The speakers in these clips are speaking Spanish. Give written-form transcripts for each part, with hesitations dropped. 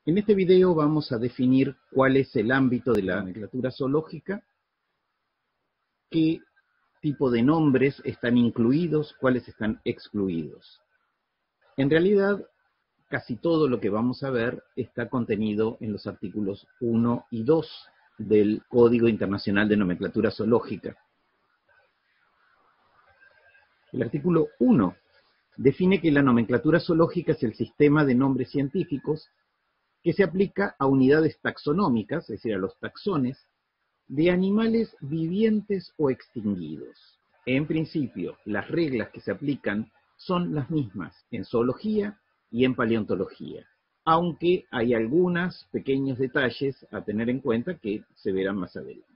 En este video vamos a definir cuál es el ámbito de la nomenclatura zoológica, qué tipo de nombres están incluidos, cuáles están excluidos. En realidad, casi todo lo que vamos a ver está contenido en los artículos 1 y 2 del Código Internacional de Nomenclatura Zoológica. El artículo 1 define que la nomenclatura zoológica es el sistema de nombres científicos que se aplica a unidades taxonómicas, es decir, a los taxones, de animales vivientes o extinguidos. En principio, las reglas que se aplican son las mismas en zoología y en paleontología, aunque hay algunos pequeños detalles a tener en cuenta que se verán más adelante.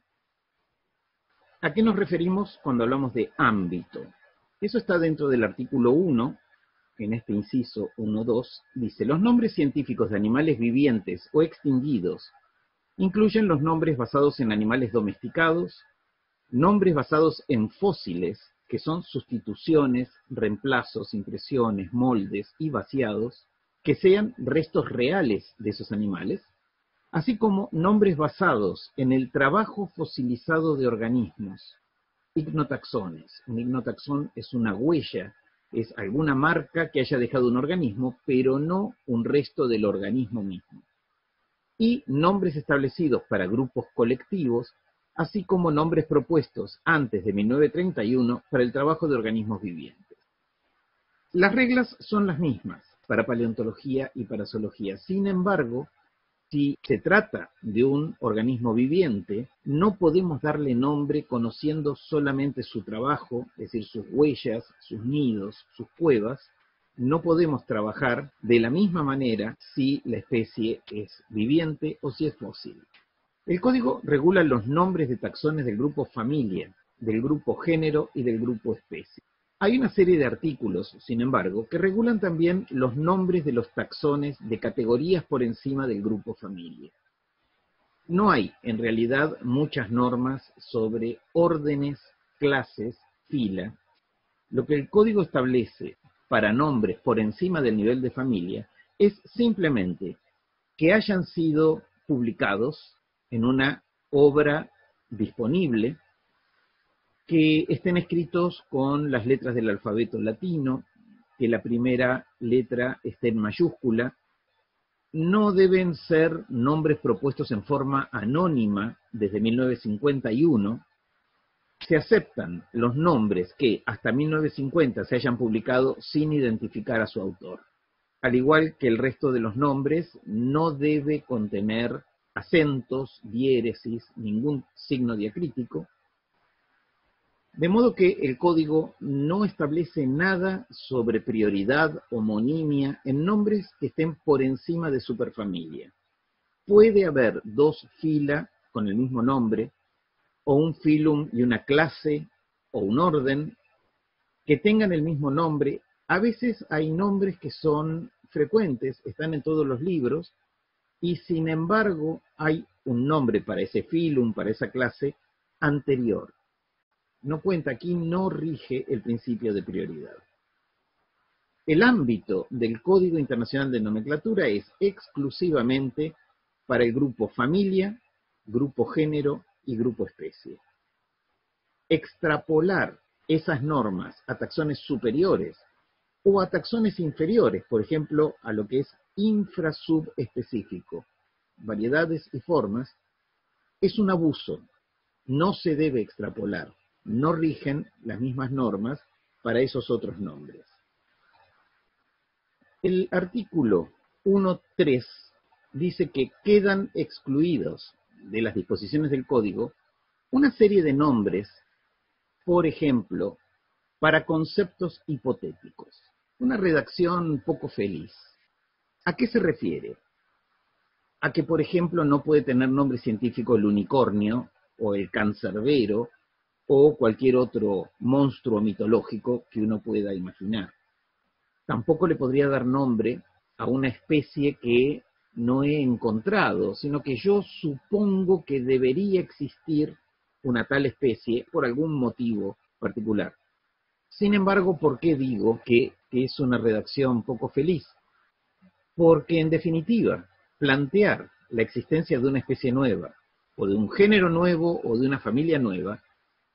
¿A qué nos referimos cuando hablamos de ámbito? Eso está dentro del artículo 1, en este inciso 1.2, dice: los nombres científicos de animales vivientes o extinguidos incluyen los nombres basados en animales domesticados, nombres basados en fósiles, que son sustituciones, reemplazos, impresiones, moldes y vaciados, que sean restos reales de esos animales, así como nombres basados en el trabajo fosilizado de organismos, ignotaxones. Un ignotaxón es una huella, es alguna marca que haya dejado un organismo, pero no un resto del organismo mismo. Y nombres establecidos para grupos colectivos, así como nombres propuestos antes de 1931 para el trabajo de organismos vivientes. Las reglas son las mismas para paleontología y para zoología. Sin embargo, si se trata de un organismo viviente, no podemos darle nombre conociendo solamente su trabajo, es decir, sus huellas, sus nidos, sus cuevas. No podemos trabajar de la misma manera si la especie es viviente o si es fósil. El código regula los nombres de taxones del grupo familia, del grupo género y del grupo especie. Hay una serie de artículos, sin embargo, que regulan también los nombres de los taxones de categorías por encima del grupo familia. No hay, en realidad, muchas normas sobre órdenes, clases, fila. Lo que el código establece para nombres por encima del nivel de familia es simplemente que hayan sido publicados en una obra disponible, que estén escritos con las letras del alfabeto latino, que la primera letra esté en mayúscula. No deben ser nombres propuestos en forma anónima desde 1951. Se aceptan los nombres que hasta 1950 se hayan publicado sin identificar a su autor. Al igual que el resto de los nombres, no debe contener acentos, diéresis, ningún signo diacrítico. De modo que el código no establece nada sobre prioridad, homonimia, en nombres que estén por encima de superfamilia. Puede haber dos fila con el mismo nombre, o un filum y una clase, o un orden, que tengan el mismo nombre. A veces hay nombres que son frecuentes, están en todos los libros, y sin embargo hay un nombre para ese filum, para esa clase, anterior. No cuenta, aquí no rige el principio de prioridad. El ámbito del Código Internacional de Nomenclatura es exclusivamente para el grupo familia, grupo género y grupo especie. Extrapolar esas normas a taxones superiores o a taxones inferiores, por ejemplo, a lo que es infrasubespecífico, variedades y formas, es un abuso. No se debe extrapolar. No rigen las mismas normas para esos otros nombres. El artículo 1.3 dice que quedan excluidos de las disposiciones del código una serie de nombres, por ejemplo, para conceptos hipotéticos. Una redacción poco feliz. ¿A qué se refiere? A que, por ejemplo, no puede tener nombre científico el unicornio o el cancerbero o cualquier otro monstruo mitológico que uno pueda imaginar. Tampoco le podría dar nombre a una especie que no he encontrado, sino que yo supongo que debería existir una tal especie por algún motivo particular. Sin embargo, ¿por qué digo que es una redacción poco feliz? Porque, en definitiva, plantear la existencia de una especie nueva, o de un género nuevo, o de una familia nueva,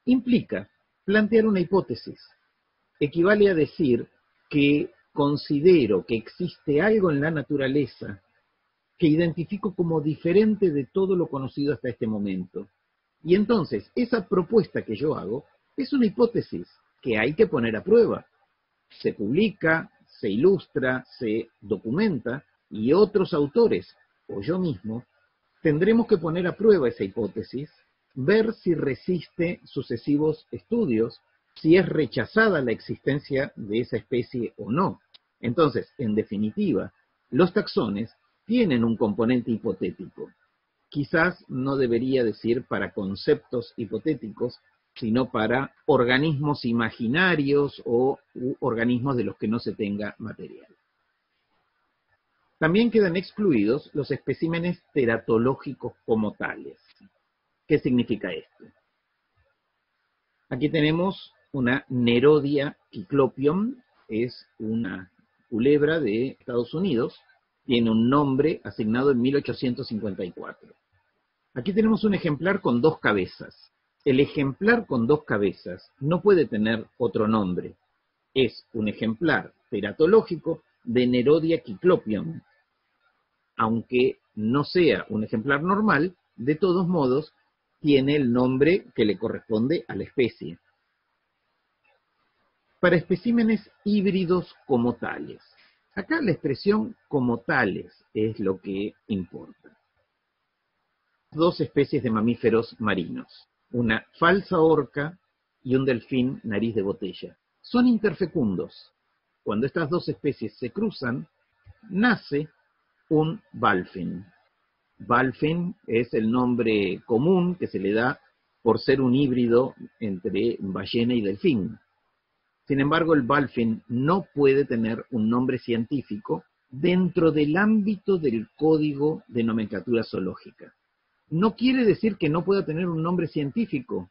implica plantear una hipótesis. Equivale a decir que considero que existe algo en la naturaleza que identifico como diferente de todo lo conocido hasta este momento. Y entonces, esa propuesta que yo hago es una hipótesis que hay que poner a prueba. Se publica, se ilustra, se documenta, y otros autores, o yo mismo, tendremos que poner a prueba esa hipótesis, ver si resiste sucesivos estudios, si es rechazada la existencia de esa especie o no. Entonces, en definitiva, los taxones tienen un componente hipotético. Quizás no debería decir para conceptos hipotéticos, sino para organismos imaginarios o organismos de los que no se tenga material. También quedan excluidos los especímenes teratológicos como tales. ¿Qué significa esto? Aquí tenemos una Nerodia cyclopium, es una culebra de Estados Unidos, tiene un nombre asignado en 1854. Aquí tenemos un ejemplar con 2 cabezas. El ejemplar con 2 cabezas no puede tener otro nombre. Es un ejemplar teratológico de Nerodia cyclopium. Aunque no sea un ejemplar normal, de todos modos, tiene el nombre que le corresponde a la especie. Para especímenes híbridos como tales. Acá la expresión como tales es lo que importa. 2 especies de mamíferos marinos, una falsa orca y un delfín nariz de botella. Son interfecundos. Cuando estas 2 especies se cruzan, nace un balfin. Balfin es el nombre común que se le da por ser un híbrido entre ballena y delfín. Sin embargo, el balfin no puede tener un nombre científico dentro del ámbito del Código de Nomenclatura Zoológica. No quiere decir que no pueda tener un nombre científico,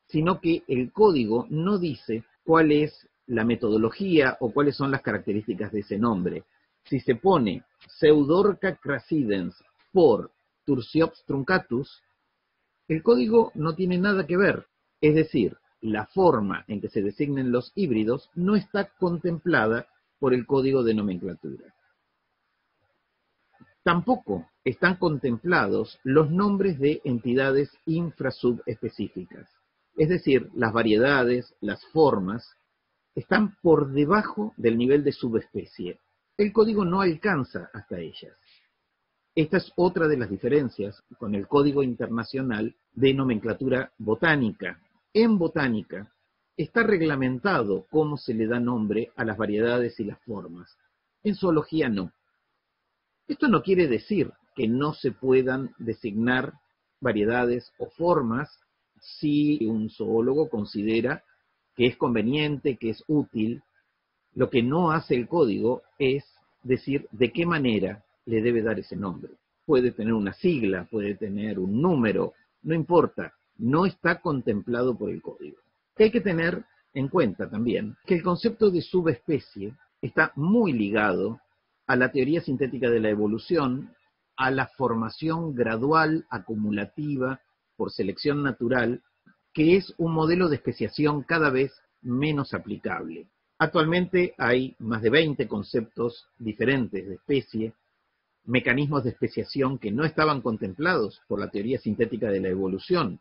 sino que el código no dice cuál es la metodología o cuáles son las características de ese nombre. Si se pone Pseudorca crasidens por Tursiops truncatus, el código no tiene nada que ver, es decir, la forma en que se designen los híbridos no está contemplada por el Código de Nomenclatura. Tampoco están contemplados los nombres de entidades infrasubespecíficas, es decir, las variedades, las formas, están por debajo del nivel de subespecie. El código no alcanza hasta ellas. Esta es otra de las diferencias con el Código Internacional de Nomenclatura Botánica. En botánica está reglamentado cómo se le da nombre a las variedades y las formas. En zoología no. Esto no quiere decir que no se puedan designar variedades o formas si un zoólogo considera que es conveniente, que es útil. Lo que no hace el código es decir de qué manera le debe dar ese nombre. Puede tener una sigla, puede tener un número, no importa, no está contemplado por el código. Hay que tener en cuenta también que el concepto de subespecie está muy ligado a la teoría sintética de la evolución, a la formación gradual, acumulativa, por selección natural, que es un modelo de especiación cada vez menos aplicable. Actualmente hay más de 20 conceptos diferentes de especie, mecanismos de especiación que no estaban contemplados por la teoría sintética de la evolución.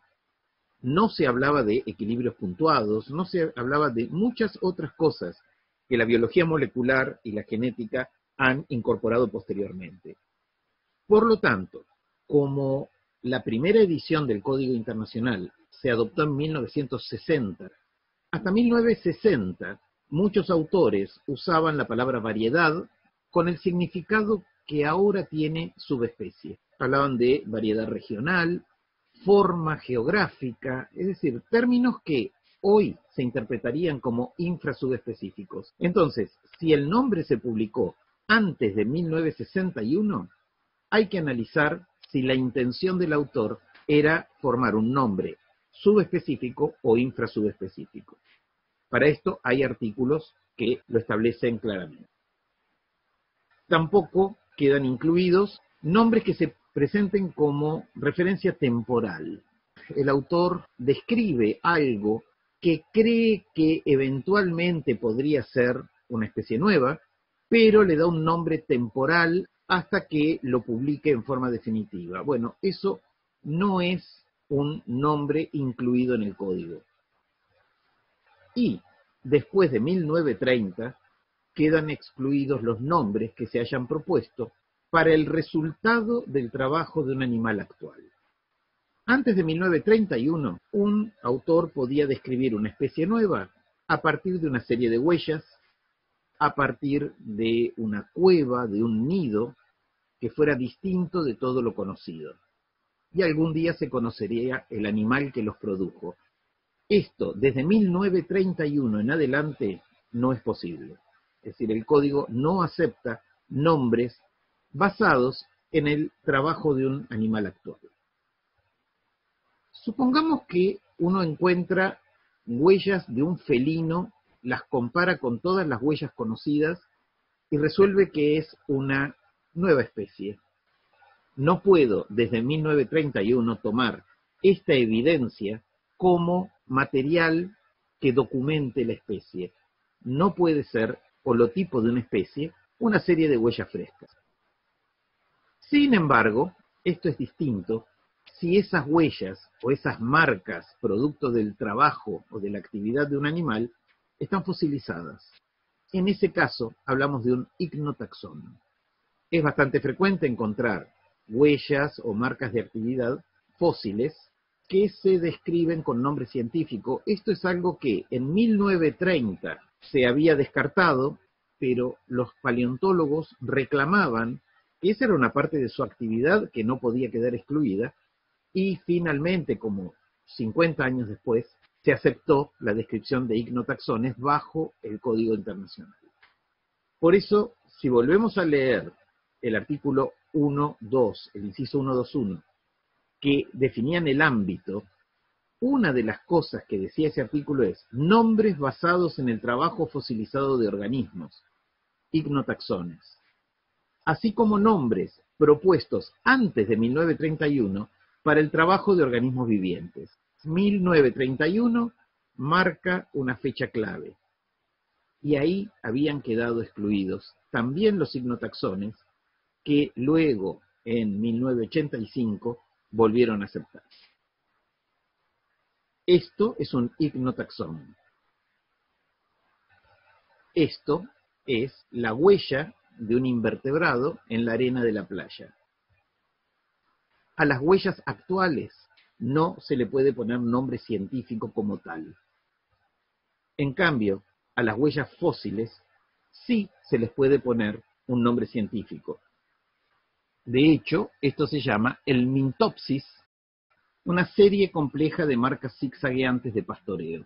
No se hablaba de equilibrios puntuados, no se hablaba de muchas otras cosas que la biología molecular y la genética han incorporado posteriormente. Por lo tanto, como la primera edición del Código Internacional se adoptó en 1960, hasta 1960 muchos autores usaban la palabra variedad con el significado que ahora tiene subespecie. Hablaban de variedad regional, forma geográfica, es decir, términos que hoy se interpretarían como infrasubespecíficos. Entonces, si el nombre se publicó antes de 1961, hay que analizar si la intención del autor era formar un nombre subespecífico o infrasubespecífico. Para esto hay artículos que lo establecen claramente. Tampoco quedan incluidos Nombres que se presenten como referencia temporal. El autor describe algo que cree que eventualmente podría ser una especie nueva, pero le da un nombre temporal hasta que lo publique en forma definitiva. Bueno, eso no es un nombre incluido en el código. Y después de 1930 quedan excluidos los nombres que se hayan propuesto para el resultado del trabajo de un animal actual. Antes de 1931, un autor podía describir una especie nueva a partir de una serie de huellas, a partir de una cueva, de un nido, que fuera distinto de todo lo conocido. Y algún día se conocería el animal que los produjo. Esto, desde 1931 en adelante, no es posible. Es decir, el código no acepta nombres basados en el trabajo de un animal actual. Supongamos que uno encuentra huellas de un felino, las compara con todas las huellas conocidas y resuelve que es una nueva especie. No puedo, desde 1931, tomar esta evidencia como material que documente la especie. No puede ser holotipo de una especie una serie de huellas frescas. Sin embargo, esto es distinto si esas huellas o esas marcas, producto del trabajo o de la actividad de un animal, están fosilizadas. En ese caso, hablamos de un ignotaxón. Es bastante frecuente encontrar huellas o marcas de actividad fósiles que se describen con nombre científico. Esto es algo que en 1930 se había descartado, pero los paleontólogos reclamaban que esa era una parte de su actividad que no podía quedar excluida, y finalmente, como 50 años después, se aceptó la descripción de ignotaxones bajo el Código Internacional. Por eso, si volvemos a leer el artículo 1.2, el inciso 121, que definían el ámbito, una de las cosas que decía ese artículo es nombres basados en el trabajo fosilizado de organismos, ignotaxones, así como nombres propuestos antes de 1931 para el trabajo de organismos vivientes. 1931 marca una fecha clave, y ahí habían quedado excluidos también los ignotaxones, que luego, en 1985, volvieron a aceptar. Esto es un ignotaxón. Esto es la huella de un invertebrado en la arena de la playa. A las huellas actuales no se le puede poner nombre científico como tal. En cambio, a las huellas fósiles sí se les puede poner un nombre científico. De hecho, esto se llama el mintopsis, una serie compleja de marcas zigzagueantes de pastoreo,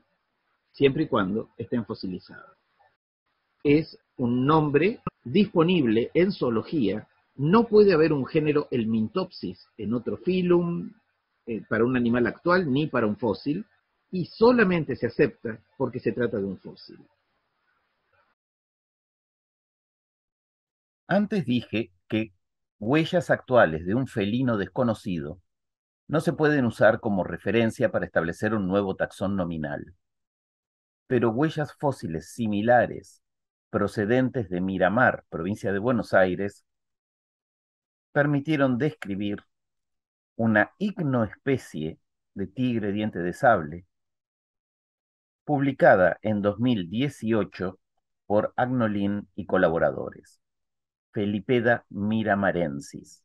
siempre y cuando estén fosilizadas. Es un nombre disponible en zoología. No puede haber un género Helminthopsis en otro filum, para un animal actual, ni para un fósil, y solamente se acepta porque se trata de un fósil. Antes dije que huellas actuales de un felino desconocido no se pueden usar como referencia para establecer un nuevo taxón nominal. Pero huellas fósiles similares, procedentes de Miramar, provincia de Buenos Aires, permitieron describir una ignoespecie de tigre diente de sable, publicada en 2018 por Agnolin y colaboradores, Felipeda miramarensis.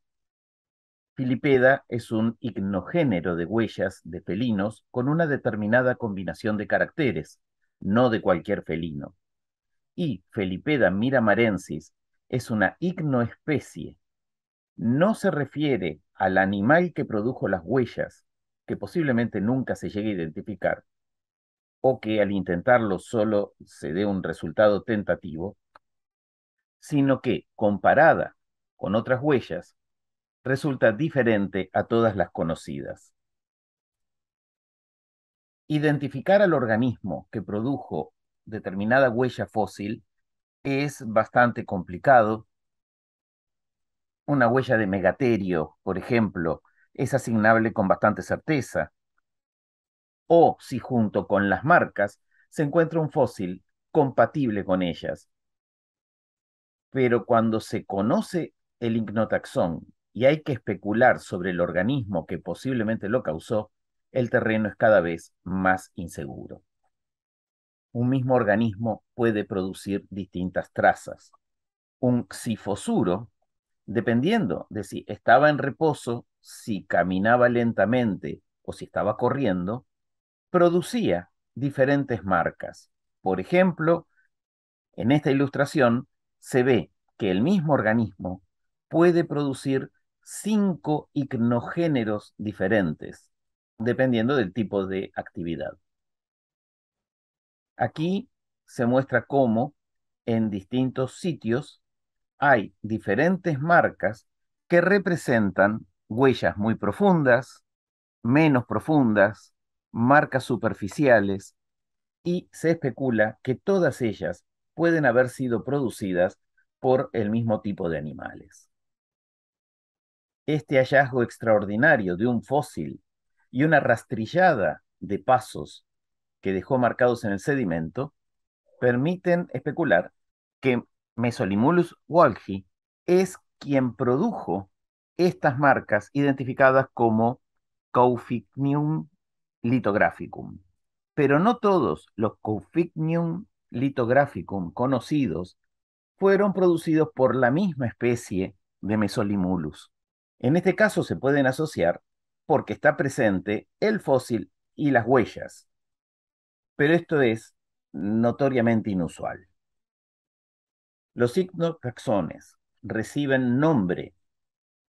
Filipeda es un ignogénero de huellas de felinos con una determinada combinación de caracteres, no de cualquier felino. Y Felipeda miramarensis es una ignoespecie. No se refiere al animal que produjo las huellas, que posiblemente nunca se llegue a identificar, o que al intentarlo solo se dé un resultado tentativo, sino que, comparada con otras huellas, resulta diferente a todas las conocidas. Identificar al organismo que produjo determinada huella fósil es bastante complicado. Una huella de megaterio, por ejemplo, es asignable con bastante certeza, o si junto con las marcas se encuentra un fósil compatible con ellas. Pero cuando se conoce el ignotaxón y hay que especular sobre el organismo que posiblemente lo causó, el terreno es cada vez más inseguro. Un mismo organismo puede producir distintas trazas. Un xifosuro, dependiendo de si estaba en reposo, si caminaba lentamente o si estaba corriendo, producía diferentes marcas. Por ejemplo, en esta ilustración se ve que el mismo organismo puede producir 5 icnogéneros diferentes, dependiendo del tipo de actividad. Aquí se muestra cómo en distintos sitios hay diferentes marcas que representan huellas muy profundas, menos profundas, marcas superficiales, y se especula que todas ellas pueden haber sido producidas por el mismo tipo de animales. Este hallazgo extraordinario de un fósil y una rastrillada de pasos que dejó marcados en el sedimento permiten especular que Mesolimulus walchi es quien produjo estas marcas identificadas como Coufignium lithographicum. Pero no todos los Coufignium lithographicum conocidos fueron producidos por la misma especie de Mesolimulus. En este caso se pueden asociar porque está presente el fósil y las huellas, pero esto es notoriamente inusual. Los ignotaxones reciben nombre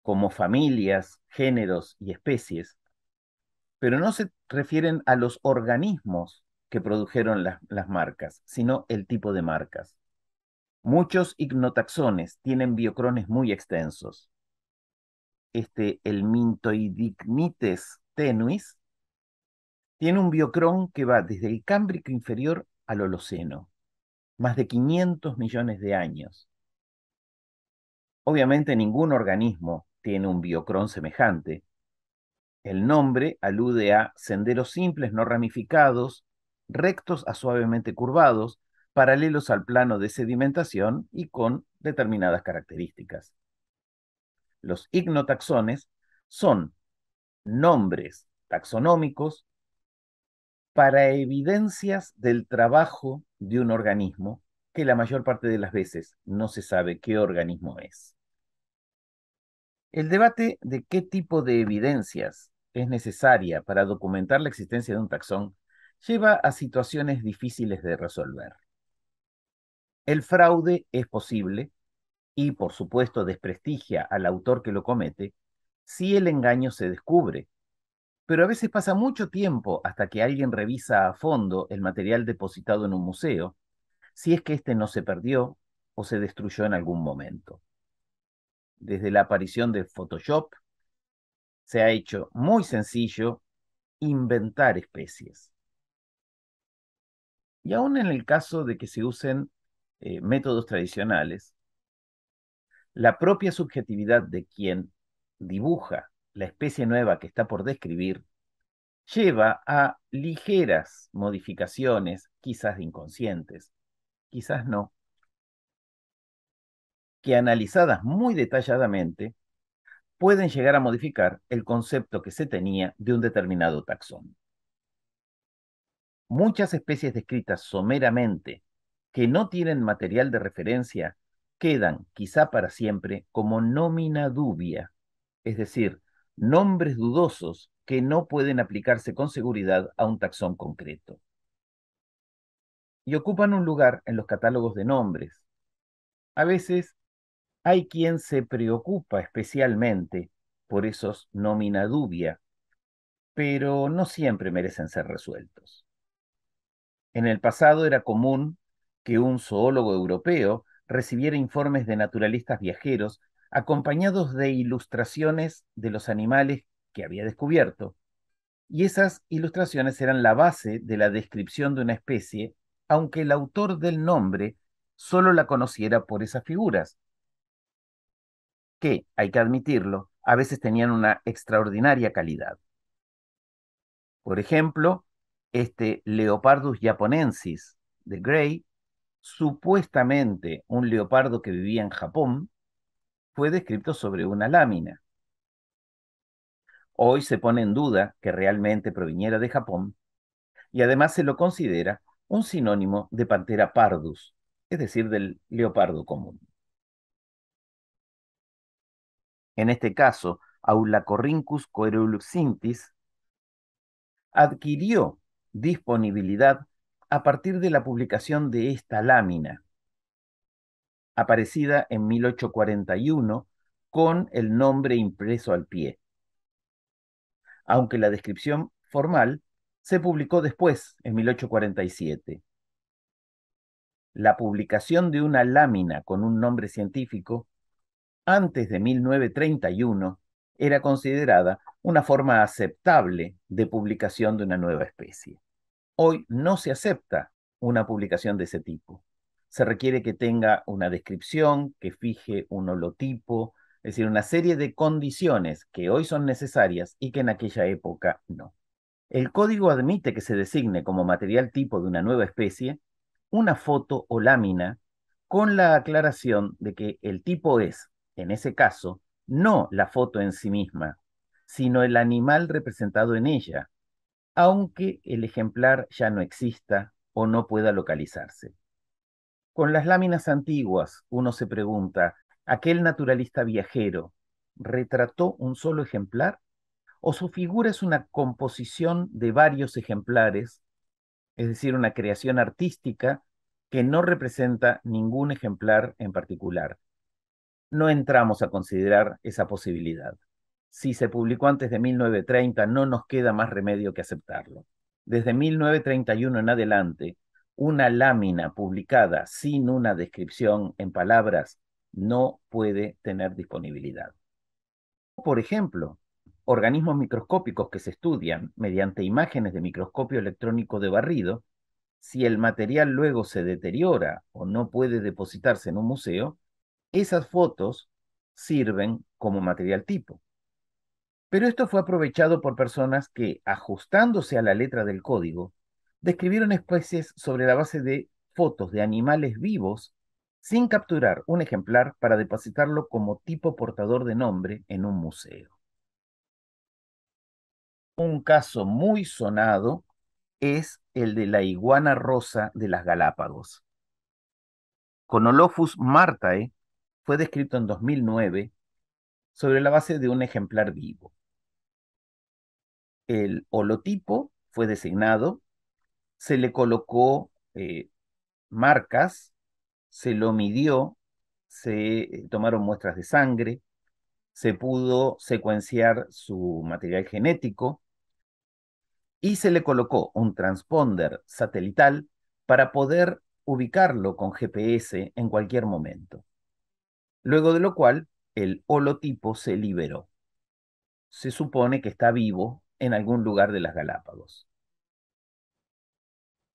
como familias, géneros y especies, pero no se refieren a los organismos que produjeron las marcas, sino el tipo de marcas. Muchos ignotaxones tienen biocrones muy extensos. El Mintoidignites tenuis tiene un biocrón que va desde el Cámbrico inferior al Holoceno, más de 500 millones de años. Obviamente ningún organismo tiene un biocrón semejante. El nombre alude a senderos simples no ramificados, rectos a suavemente curvados, paralelos al plano de sedimentación y con determinadas características. Los ignotaxones son nombres taxonómicos para evidencias del trabajo de un organismo que la mayor parte de las veces no se sabe qué organismo es. El debate de qué tipo de evidencias es necesaria para documentar la existencia de un taxón lleva a situaciones difíciles de resolver. El fraude es posible y, por supuesto, desprestigia al autor que lo comete si el engaño se descubre, pero a veces pasa mucho tiempo hasta que alguien revisa a fondo el material depositado en un museo, si es que éste no se perdió o se destruyó en algún momento. Desde la aparición de Photoshop, se ha hecho muy sencillo inventar especies. Y aún en el caso de que se usen métodos tradicionales, la propia subjetividad de quien dibuja la especie nueva que está por describir lleva a ligeras modificaciones, quizás inconscientes, quizás no, que analizadas muy detalladamente pueden llegar a modificar el concepto que se tenía de un determinado taxón. Muchas especies descritas someramente, que no tienen material de referencia, quedan, quizá para siempre, como nómina dubia, es decir, nombres dudosos que no pueden aplicarse con seguridad a un taxón concreto. Y ocupan un lugar en los catálogos de nombres. A veces hay quien se preocupa especialmente por esos nómina dubia, pero no siempre merecen ser resueltos. En el pasado era común que un zoólogo europeo recibiera informes de naturalistas viajeros acompañados de ilustraciones de los animales que había descubierto, y esas ilustraciones eran la base de la descripción de una especie, aunque el autor del nombre solo la conociera por esas figuras. que, hay que admitirlo, a veces tenían una extraordinaria calidad. Por ejemplo, este Leopardus japonensis de Gray, supuestamente un leopardo que vivía en Japón, fue descrito sobre una lámina. Hoy se pone en duda que realmente proviniera de Japón y además se lo considera un sinónimo de Panthera pardus, es decir, del leopardo común. En este caso, Aulacorhynchus coerulxintis adquirió disponibilidad a partir de la publicación de esta lámina, aparecida en 1841 con el nombre impreso al pie, aunque la descripción formal se publicó después, en 1847. La publicación de una lámina con un nombre científico antes de 1931 era considerada una forma aceptable de publicación de una nueva especie. Hoy no se acepta una publicación de ese tipo. Se requiere que tenga una descripción, que fije un holotipo, es decir, una serie de condiciones que hoy son necesarias y que en aquella época no. El código admite que se designe como material tipo de una nueva especie una foto o lámina con la aclaración de que el tipo es, en ese caso, no la foto en sí misma, sino el animal representado en ella, aunque el ejemplar ya no exista o no pueda localizarse. Con las láminas antiguas, uno se pregunta, ¿aquel naturalista viajero retrató un solo ejemplar o su figura es una composición de varios ejemplares, es decir, una creación artística que no representa ningún ejemplar en particular? No entramos a considerar esa posibilidad. Si se publicó antes de 1930, no nos queda más remedio que aceptarlo. Desde 1931 en adelante, una lámina publicada sin una descripción en palabras no puede tener disponibilidad. Por ejemplo, organismos microscópicos que se estudian mediante imágenes de microscopio electrónico de barrido, si el material luego se deteriora o no puede depositarse en un museo, esas fotos sirven como material tipo. Pero esto fue aprovechado por personas que, ajustándose a la letra del código, describieron especies sobre la base de fotos de animales vivos sin capturar un ejemplar para depositarlo como tipo portador de nombre en un museo. Un caso muy sonado es el de la iguana rosa de las Galápagos. Conolophus martae fue descrito en 2009 sobre la base de un ejemplar vivo. El holotipo fue designado, se le colocó marcas, se lo midió, se tomaron muestras de sangre, se pudo secuenciar su material genético y se le colocó un transponder satelital para poder ubicarlo con GPS en cualquier momento. Luego de lo cual, el holotipo se liberó. Se supone que está vivo en algún lugar de las Galápagos.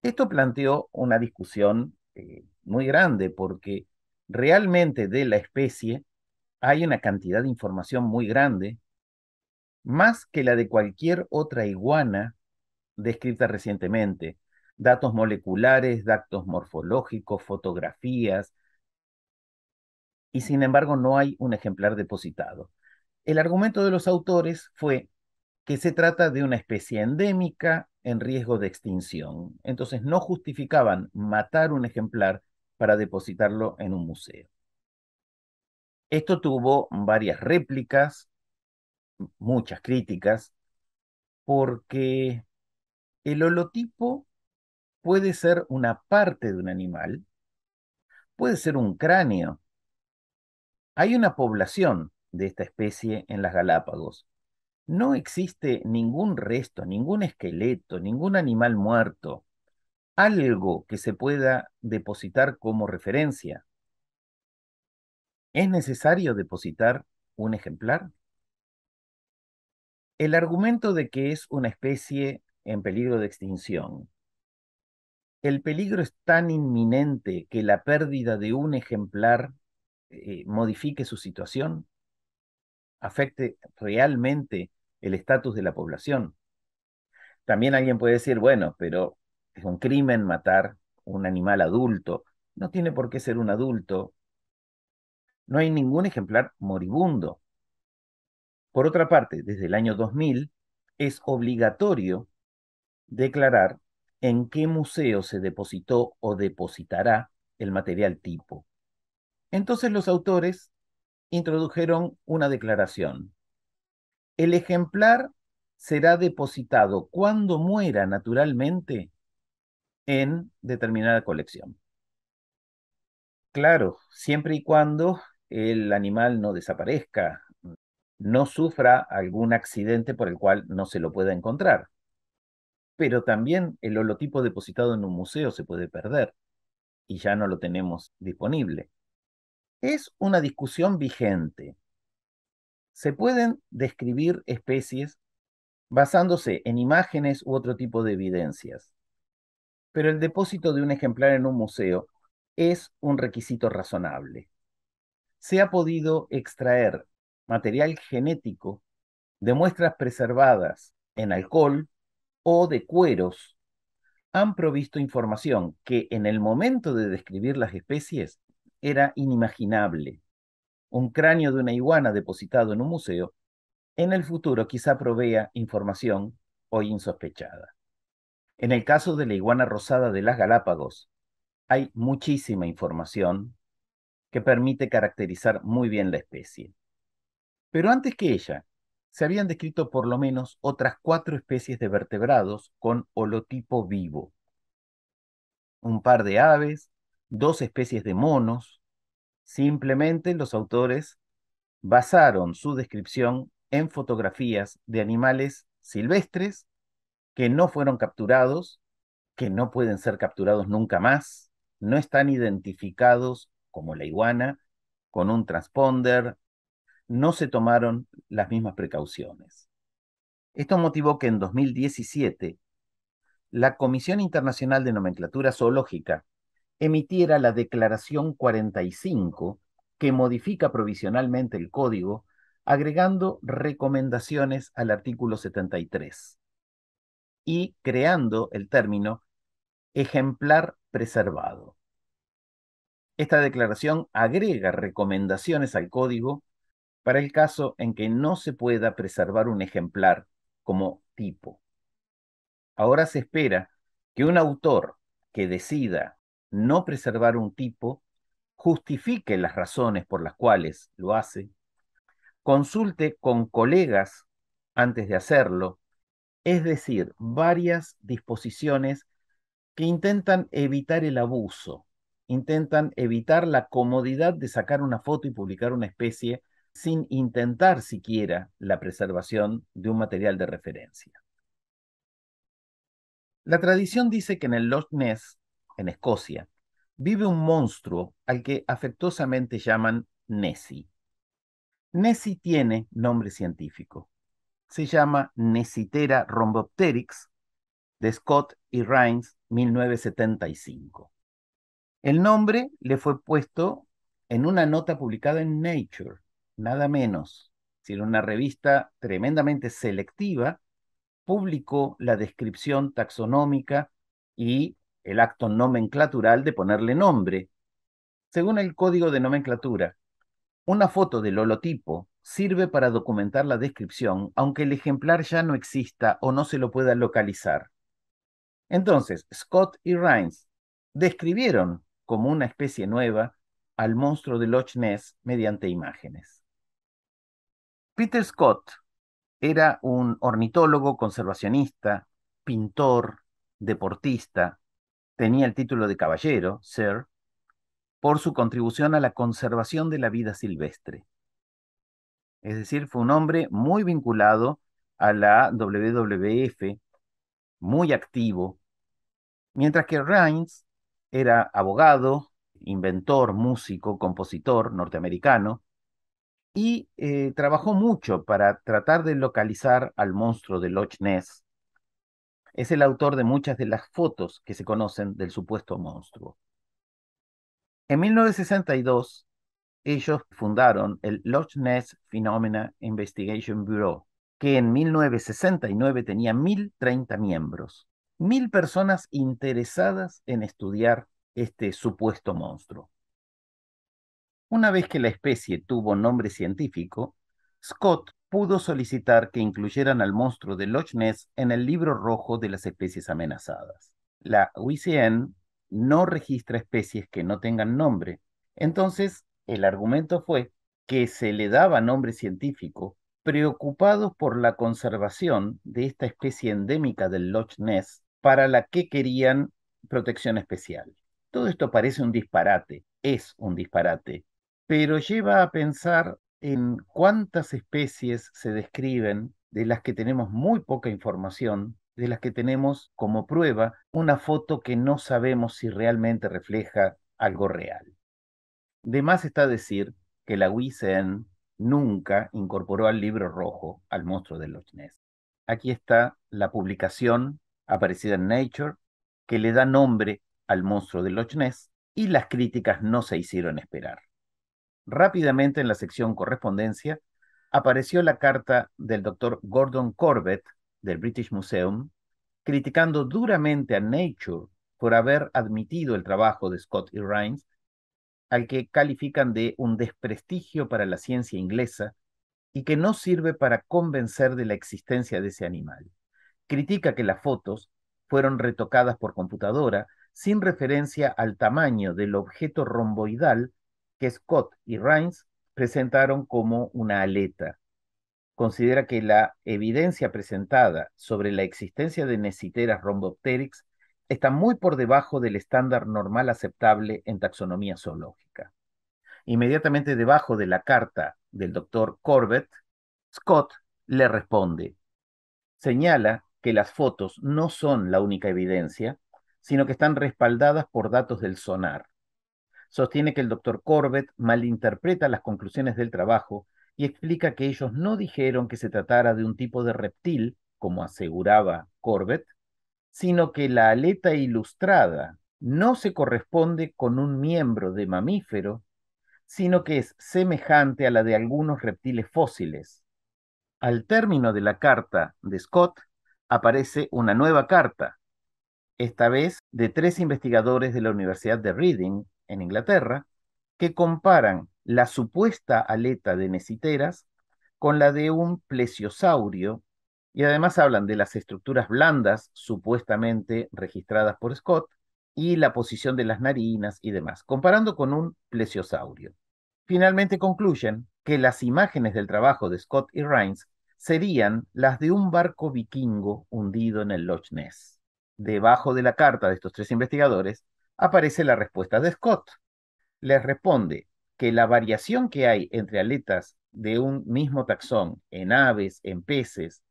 Esto planteó una discusión muy grande porque realmente de la especie hay una cantidad de información muy grande, más que la de cualquier otra iguana descrita recientemente. Datos moleculares, datos morfológicos, fotografías, y sin embargo no hay un ejemplar depositado. El argumento de los autores fue que se trata de una especie endémica en riesgo de extinción. Entonces no justificaban matar un ejemplar para depositarlo en un museo. Esto tuvo varias réplicas, muchas críticas, porque el holotipo puede ser una parte de un animal, puede ser un cráneo. Hay una población de esta especie en las Galápagos. No existe ningún resto, ningún esqueleto, ningún animal muerto, algo que se pueda depositar como referencia. ¿Es necesario depositar un ejemplar? El argumento de que es una especie en peligro de extinción. El peligro es tan inminente que la pérdida de un ejemplar modifique su situación. afecte realmente el estatus de la población. También alguien puede decir, bueno, pero es un crimen matar un animal adulto. No tiene por qué ser un adulto. No hay ningún ejemplar moribundo. Por otra parte, desde el año 2000 es obligatorio declarar en qué museo se depositó o depositará el material tipo. Entonces los autores introdujeron una declaración. El ejemplar será depositado cuando muera naturalmente en determinada colección. Claro, siempre y cuando el animal no desaparezca, no sufra algún accidente por el cual no se lo pueda encontrar. Pero también el holotipo depositado en un museo se puede perder y ya no lo tenemos disponible. Es una discusión vigente. Se pueden describir especies basándose en imágenes u otro tipo de evidencias, pero el depósito de un ejemplar en un museo es un requisito razonable. Se ha podido extraer material genético de muestras preservadas en alcohol o de cueros. Han provisto información que en el momento de describir las especies era inimaginable. Un cráneo de una iguana depositado en un museo en el futuro quizá provea información hoy insospechada. En el caso de la iguana rosada de las Galápagos, hay muchísima información que permite caracterizar muy bien la especie. Pero antes que ella, se habían descrito por lo menos otras 4 especies de vertebrados con holotipo vivo. Un par de aves, 2 especies de monos. Simplemente los autores basaron su descripción en fotografías de animales silvestres que no fueron capturados, que no pueden ser capturados nunca más, no están identificados como la iguana, con un transponder, no se tomaron las mismas precauciones. Esto motivó que en 2017 la Comisión Internacional de Nomenclatura Zoológica emitiera la Declaración 45, que modifica provisionalmente el código, agregando recomendaciones al artículo 73 y creando el término ejemplar preservado. Esta declaración agrega recomendaciones al código para el caso en que no se pueda preservar un ejemplar como tipo. Ahora se espera que un autor que decida no preservar un tipo justifique las razones por las cuales lo hace, consulte con colegas antes de hacerlo, es decir, varias disposiciones que intentan evitar el abuso, intentan evitar la comodidad de sacar una foto y publicar una especie sin intentar siquiera la preservación de un material de referencia. La tradición dice que en el Loch Ness, en Escocia, vive un monstruo al que afectuosamente llaman Nessie. Nessie tiene nombre científico. Se llama Nessitera rhombopteryx, de Scott y Rhines, 1975. El nombre le fue puesto en una nota publicada en Nature, nada menos. Es decir, una revista tremendamente selectiva publicó la descripción taxonómica y el acto nomenclatural de ponerle nombre. Según el código de nomenclatura, una foto del holotipo sirve para documentar la descripción, aunque el ejemplar ya no exista o no se lo pueda localizar. Entonces, Scott y Rhines describieron como una especie nueva al monstruo de Loch Ness mediante imágenes. Peter Scott era un ornitólogo, conservacionista, pintor, deportista, tenía el título de caballero, Sir, por su contribución a la conservación de la vida silvestre. Es decir, fue un hombre muy vinculado a la WWF, muy activo, mientras que Rhines era abogado, inventor, músico, compositor norteamericano, y trabajó mucho para tratar de localizar al monstruo de Loch Ness. Es el autor de muchas de las fotos que se conocen del supuesto monstruo. En 1962, ellos fundaron el Loch Ness Phenomena Investigation Bureau, que en 1969 tenía 1.030 miembros, 1.000 personas interesadas en estudiar este supuesto monstruo. Una vez que la especie tuvo nombre científico, Scott pudo solicitar que incluyeran al monstruo de Loch Ness en el libro rojo de las especies amenazadas. La UICN no registra especies que no tengan nombre. Entonces, el argumento fue que se le daba nombre científico preocupados por la conservación de esta especie endémica del Loch Ness para la que querían protección especial. Todo esto parece un disparate, es un disparate, pero lleva a pensar en cuántas especies se describen, de las que tenemos muy poca información, de las que tenemos como prueba una foto que no sabemos si realmente refleja algo real. De más está decir que la UICN nunca incorporó al libro rojo al monstruo de Loch Ness. Aquí está la publicación aparecida en Nature que le da nombre al monstruo de Loch Ness, y las críticas no se hicieron esperar. Rápidamente en la sección correspondencia apareció la carta del doctor Gordon Corbett del British Museum, criticando duramente a Nature por haber admitido el trabajo de Scott y Rhines, al que califican de un desprestigio para la ciencia inglesa y que no sirve para convencer de la existencia de ese animal. Critica que las fotos fueron retocadas por computadora sin referencia al tamaño del objeto romboidal que Scott y Rhines presentaron como una aleta. Considera que la evidencia presentada sobre la existencia de Nesiteras rhombopteryx está muy por debajo del estándar normal aceptable en taxonomía zoológica. Inmediatamente debajo de la carta del doctor Corbett, Scott le responde: señala que las fotos no son la única evidencia, sino que están respaldadas por datos del sonar. Sostiene que el doctor Corbett malinterpreta las conclusiones del trabajo y explica que ellos no dijeron que se tratara de un tipo de reptil, como aseguraba Corbett, sino que la aleta ilustrada no se corresponde con un miembro de mamífero, sino que es semejante a la de algunos reptiles fósiles. Al término de la carta de Scott, aparece una nueva carta, esta vez de 3 investigadores de la Universidad de Reading, en Inglaterra, que comparan la supuesta aleta de Nesiteras con la de un plesiosaurio, y además hablan de las estructuras blandas supuestamente registradas por Scott y la posición de las narinas y demás, comparando con un plesiosaurio. Finalmente concluyen que las imágenes del trabajo de Scott y Rhines serían las de un barco vikingo hundido en el Loch Ness. Debajo de la carta de estos 3 investigadores aparece la respuesta de Scott. Les responde que la variación que hay entre aletas de un mismo taxón en aves, en peces,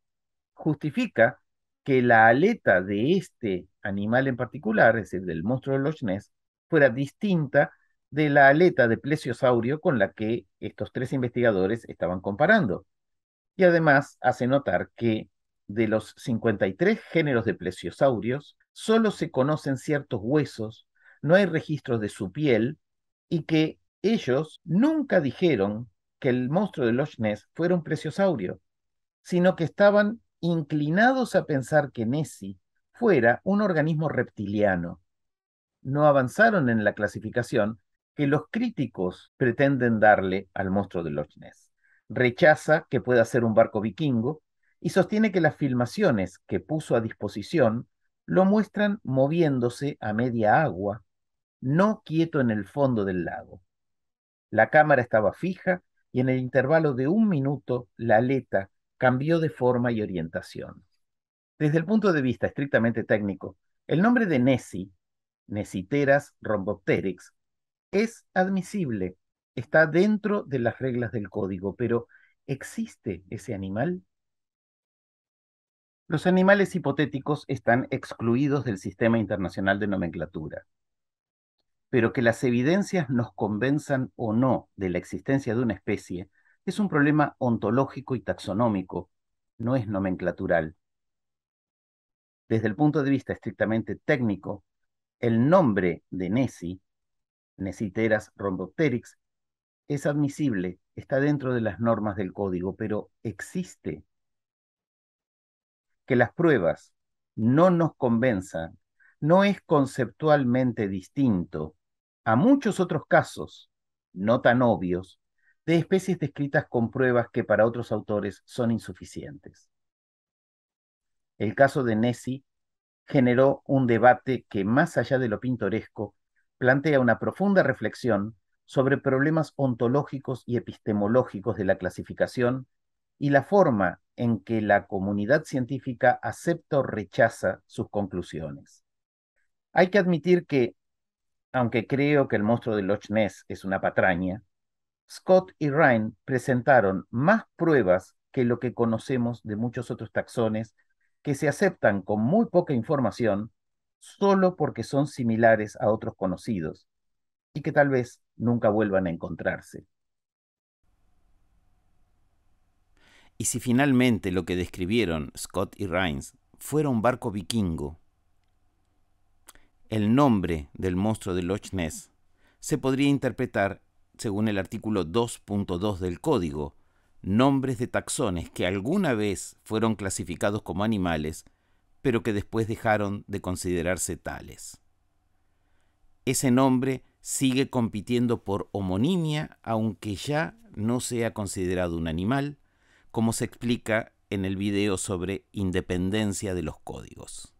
justifica que la aleta de este animal en particular, es decir, del monstruo de Loch Ness, fuera distinta de la aleta de plesiosaurio con la que estos 3 investigadores estaban comparando. Y además hace notar que de los 53 géneros de plesiosaurios, solo se conocen ciertos huesos, no hay registros de su piel, y que ellos nunca dijeron que el monstruo de Loch Ness fuera un plesiosaurio, sino que estaban inclinados a pensar que Nessie fuera un organismo reptiliano. No avanzaron en la clasificación que los críticos pretenden darle al monstruo de Loch Ness. Rechaza que pueda ser un barco vikingo y sostiene que las filmaciones que puso a disposición lo muestran moviéndose a media agua, no quieto en el fondo del lago. La cámara estaba fija y en el intervalo de 1 minuto la aleta cambió de forma y orientación. Desde el punto de vista estrictamente técnico, el nombre de Nessie, Nesiteras rhombopteryx, es admisible, está dentro de las reglas del código, pero ¿existe ese animal? Los animales hipotéticos están excluidos del sistema internacional de nomenclatura, pero que las evidencias nos convenzan o no de la existencia de una especie es un problema ontológico y taxonómico, no es nomenclatural. Desde el punto de vista estrictamente técnico, el nombre de Nessie, Nesiteras rhombopteryx, es admisible, está dentro de las normas del código, pero existe. Que las pruebas no nos convenzan no es conceptualmente distinto a muchos otros casos, no tan obvios, de especies descritas con pruebas que para otros autores son insuficientes. El caso de Nessie generó un debate que, más allá de lo pintoresco, plantea una profunda reflexión sobre problemas ontológicos y epistemológicos de la clasificación y la forma en que la comunidad científica acepta o rechaza sus conclusiones. Hay que admitir que, aunque creo que el monstruo de Loch Ness es una patraña, Scott y Ryan presentaron más pruebas que lo que conocemos de muchos otros taxones que se aceptan con muy poca información solo porque son similares a otros conocidos y que tal vez nunca vuelvan a encontrarse. Y si finalmente lo que describieron Scott y Rines fuera un barco vikingo, el nombre del monstruo de Loch Ness se podría interpretar según el artículo 2.2 del código, nombres de taxones que alguna vez fueron clasificados como animales, pero que después dejaron de considerarse tales. Ese nombre sigue compitiendo por homonimia, aunque ya no sea considerado un animal, como se explica en el video sobre independencia de los códigos.